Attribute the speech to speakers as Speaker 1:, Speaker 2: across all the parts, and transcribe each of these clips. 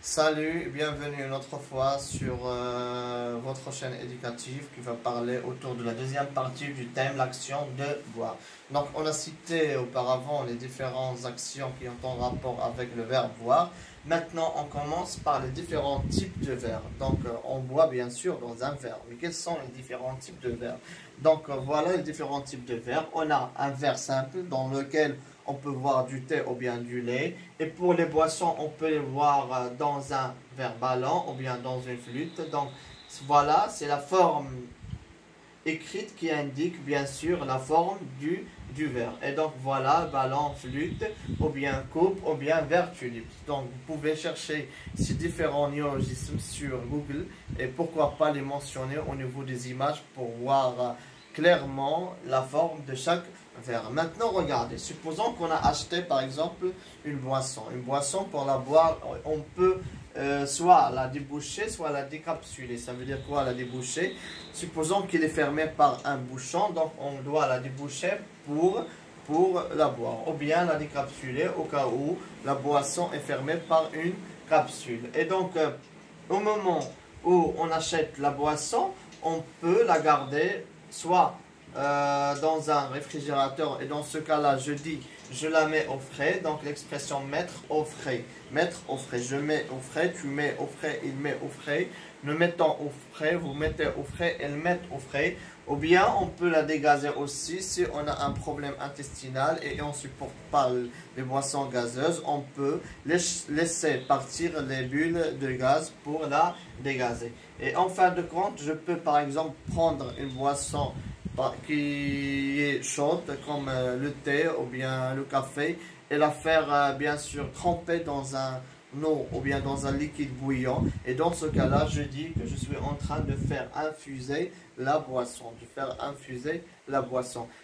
Speaker 1: Salut, bienvenue une autre fois sur votre chaîne éducative qui va parler autour de la deuxième partie du thème l'action de boire. Donc on a cité auparavant les différentes actions qui ont un rapport avec le verbe boire. Maintenant on commence par les différents types de verbes. Donc on boit bien sûr dans un verre, mais quels sont les différents types de verbes? Donc voilà les différents types de verbes. On a un verbe simple dans lequel on peut boire du thé ou bien du lait. Et pour les boissons, on peut les boire dans un verre ballon ou bien dans une flûte. Donc voilà, c'est la forme écrite qui indique bien sûr la forme du verre. Et donc voilà, ballon, flûte, ou bien coupe, ou bien verre tulipe. Donc vous pouvez chercher ces différents néologismes sur Google et pourquoi pas les mentionner au niveau des images pour voir clairement la forme de chaque verre. Maintenant regardez, supposons qu'on a acheté par exemple une boisson. Une boisson pour la boire, on peut soit la déboucher, soit la décapsuler. Ça veut dire quoi la déboucher? Supposons qu'il est fermé par un bouchon, donc on doit la déboucher pour la boire. Ou bien la décapsuler au cas où la boisson est fermée par une capsule. Et donc, au moment où on achète la boisson, on peut la garder soit dans un réfrigérateur, et dans ce cas-là, je la mets au frais, donc l'expression mettre au frais. Mettre au frais, je mets au frais, tu mets au frais, il met au frais. Nous mettons au frais, vous mettez au frais, elles mettent au frais. Ou bien on peut la dégazer aussi si on a un problème intestinal et on ne supporte pas les boissons gazeuses. On peut laisser partir les bulles de gaz pour la dégazer. Et en fin de compte, je peux par exemple prendre une boisson qui est chaude comme le thé ou bien le café et la faire bien sûr tremper dans un eau ou bien dans un liquide bouillant, et dans ce cas là je dis que je suis en train de faire infuser la boisson,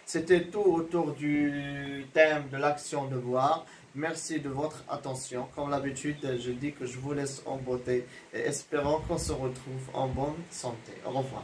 Speaker 1: C'était tout autour du thème de l'action de boire. Merci de votre attention. Comme l'habitude, je dis que je vous laisse en beauté et espérons qu'on se retrouve en bonne santé. Au revoir.